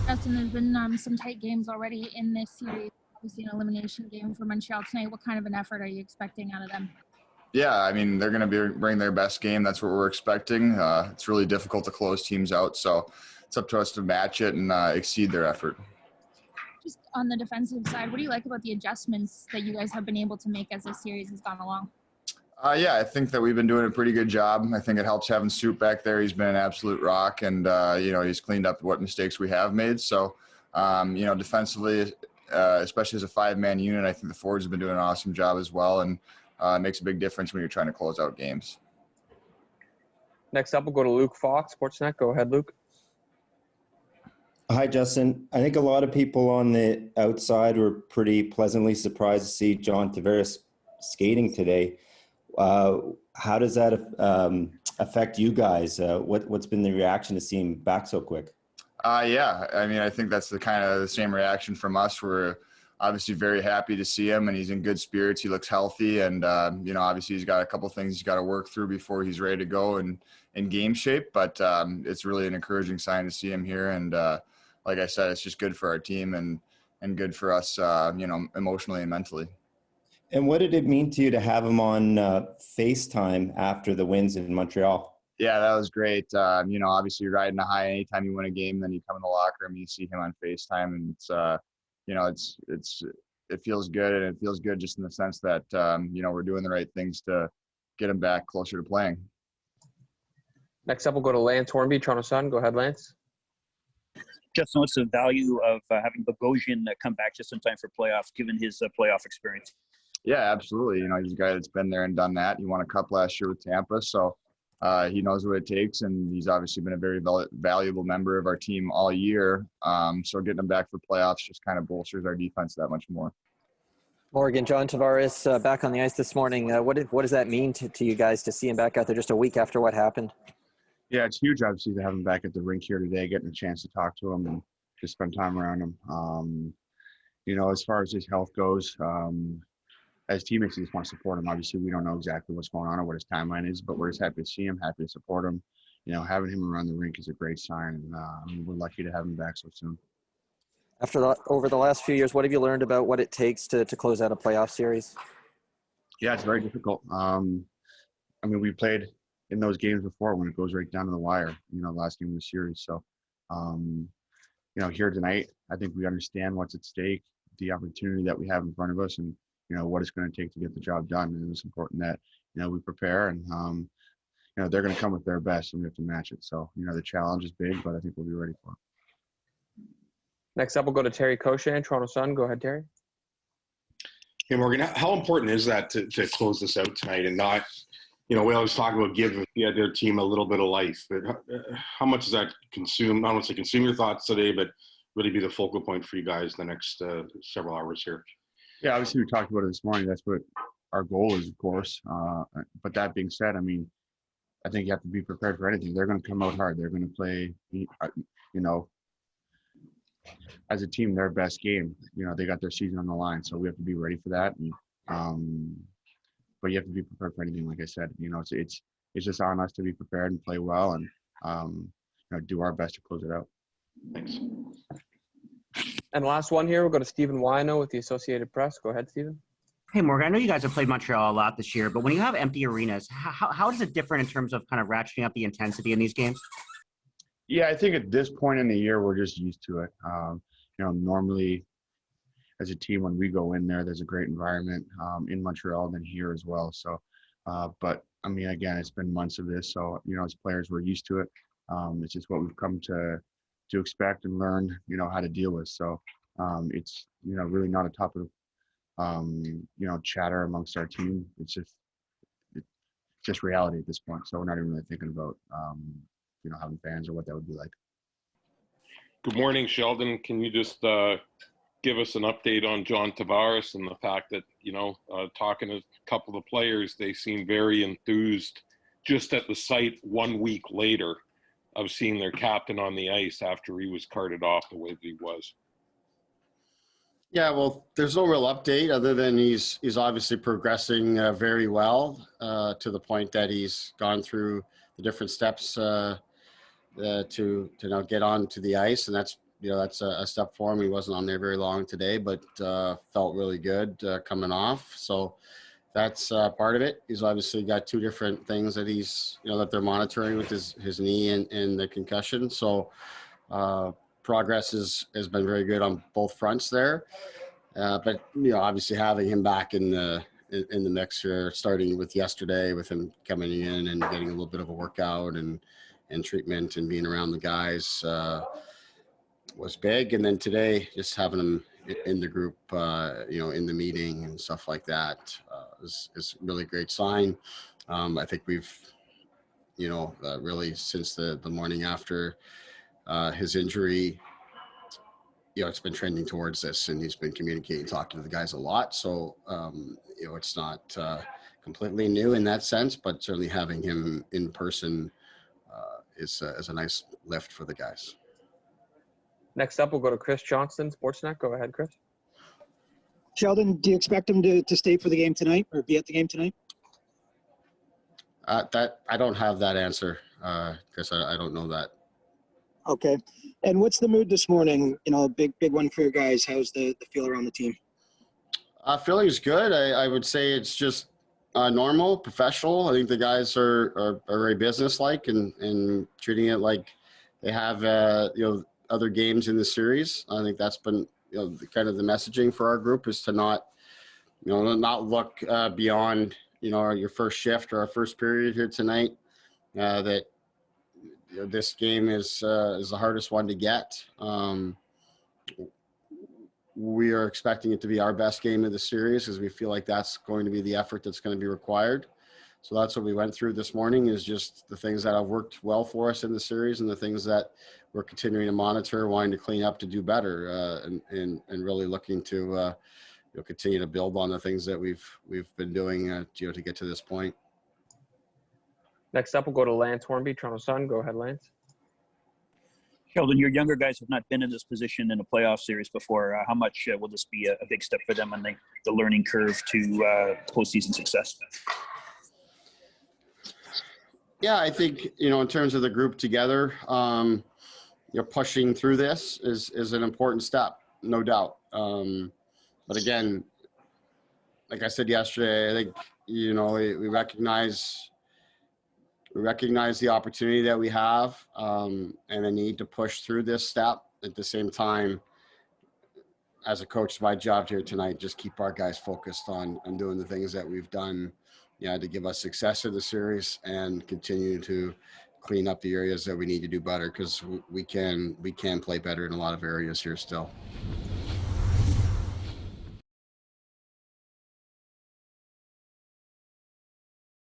Justin, there's been some tight games already in this series. Obviously, an elimination game for Montreal tonight. What kind of an effort are you expecting out of them? Yeah, I mean, they're going to bring their best game. That's what we're expecting. It's really difficult to close teams out, so it's up to us to match it and exceed their effort. Just on the defensive side, what do you like about the adjustments that you guys have been able to make as this series has gone along? Yeah, I think that we've been doing a pretty good job. I think it helps having Soup back there. He's been an absolute rock, and he's cleaned up what mistakes we have made. So, defensively, especially as a five-man unit, I think the forwards have been doing an awesome job as well, and it makes a big difference when you're trying to close out games. Next up, we'll go to Luke Fox, Sportsnet. Go ahead, Luke. Hi, Justin. I think a lot of people on the outside were pretty pleasantly surprised to see John Tavares skating today. How does that affect you guys? What's been the reaction to seeing him back so quick? Yeah, I mean, I think that's the same reaction from us. We're obviously very happy to see him, and he's in good spirits. He looks healthy, and obviously he's got a couple things he's got to work through before he's ready to go and in game shape. But it's really an encouraging sign to see him here, and like I said, it's just good for our team and good for us, emotionally and mentally. And what did it mean to you to have him on FaceTime after the wins in Montreal? Yeah, that was great. Obviously you're riding a high anytime you win a game, then you come in the locker room, you see him on FaceTime, and it feels good, and it feels good just in the sense that we're doing the right things to get him back closer to playing. Next up, we'll go to Lance Hornby, Toronto Sun. Go ahead, Lance. Just what's the value of having Bogosian come back just in time for playoffs, given his playoff experience? Yeah, absolutely. He's a guy that's been there and done that. He won a cup last year with Tampa, so he knows what it takes, and he's obviously been a very valuable member of our team all year. So getting him back for playoffs just kind of bolsters our defense that much more. Morgan, John Tavares back on the ice this morning. What does that mean to you guys to see him back out there just a week after what happened? Yeah, it's huge, obviously, to have him back at the rink here today, getting a chance to talk to him and just spend time around him. As far as his health goes, as teammates, we just want to support him. Obviously, we don't know exactly what's going on or what his timeline is, but we're just happy to see him, happy to support him. Having him around the rink is a great sign, and we're lucky to have him back so soon. Over the last few years, what have you learned about what it takes to close out a playoff series? Yeah, it's very difficult. We played in those games before when it goes right down to the wire, the last game of the series. So, here tonight, I think we understand what's at stake, the opportunity that we have in front of us, and, what it's going to take to get the job done. And it's important that, we prepare, and, they're going to come with their best, and we have to match it. So, the challenge is big, but I think we'll be ready for it. Next up, we'll go to Terry Koshan, Toronto Sun. Go ahead, Terry. Hey, Morgan, how important is that to close this out tonight and not, we always talk about give their team a little bit of life, but how much does that consume, not only consume your thoughts today, but really be the focal point for you guys in the next several hours here? Yeah, obviously we talked about it this morning. That's what our goal is, of course. But that being said, I think you have to be prepared for anything. They're going to come out hard. They're going to play, as a team, their best game. They got their season on the line, so we have to be ready for that. And, but you have to be prepared for anything. Like I said, it's just on us to be prepared and play well, and do our best to close it out. Thanks. And last one here, we'll go to Stephen Wino with the Associated Press. Go ahead, Stephen. Hey, Morgan, I know you guys have played Montreal a lot this year, but when you have empty arenas, how is it different in terms of kind of ratcheting up the intensity in these games? Yeah, I think at this point in the year, we're just used to it. Normally as a team, when we go in there, there's a great environment in Montreal than here as well. So, but again, it's been months of this. So, as players, we're used to it. It's just what we've come to expect and learn, how to deal with. So it's, really not a topic of, chatter amongst our team. It's just reality at this point. So we're not even really thinking about, having fans or what that would be like. Good morning, Sheldon. Can you just give us an update on John Tavares and the fact that, talking to a couple of the players, they seem very enthused just at the sight 1 week later of seeing their captain on the ice after he was carted off the way that he was. Yeah, well, there's no real update other than he's obviously progressing very well to the point that he's gone through the different steps to now get on to the ice, and that's that's a step for him. He wasn't on there very long today, but felt really good coming off. So that's part of it. He's obviously got two different things that he's, that they're monitoring with his knee and the concussion. So progress has been very good on both fronts there. But obviously having him back in the mix here, starting with yesterday, with him coming in and getting a little bit of a workout and treatment and being around the guys was big. And then today, just having him in the group, in the meeting and stuff like that is a really great sign. I think we've, really since the morning after his injury, it's been trending towards this, and he's been communicating, talking to the guys a lot. So, it's not completely new in that sense, but certainly having him in person is a nice lift for the guys. Next up, we'll go to Chris Johnston, Sportsnet. Go ahead, Chris. Sheldon, do you expect him to stay for the game tonight or be at the game tonight? That I don't have that answer, Chris. I don't know that. Okay. And what's the mood this morning? Big one for your guys. How's the feel around the team? Feeling is good. I would say it's just normal, professional. I think the guys are very businesslike and treating it like they have other games in the series. I think that's been kind of the messaging for our group is to not look beyond your first shift or our first period here tonight. That this game is the hardest one to get. We are expecting it to be our best game of the series because we feel like that's going to be the effort that's going to be required. So that's what we went through this morning, is just the things that have worked well for us in the series and the things that we're continuing to monitor, wanting to clean up to do better, and really looking to continue to build on the things that we've been doing to get to this point. Next up, we'll go to Lance Hornby, Toronto Sun. Go ahead, Lance. Sheldon, your younger guys have not been in this position in a playoff series before. How much will this be a big step for them on the learning curve to postseason success? Yeah, I think, in terms of the group together, pushing through this is an important step, no doubt. But again, like I said yesterday, I think, we recognize the opportunity that we have and the need to push through this step. At the same time, as a coach, my job here tonight, just keep our guys focused on doing the things that we've done, to give us success in the series and continue to clean up the areas that we need to do better, because we can play better in a lot of areas here still.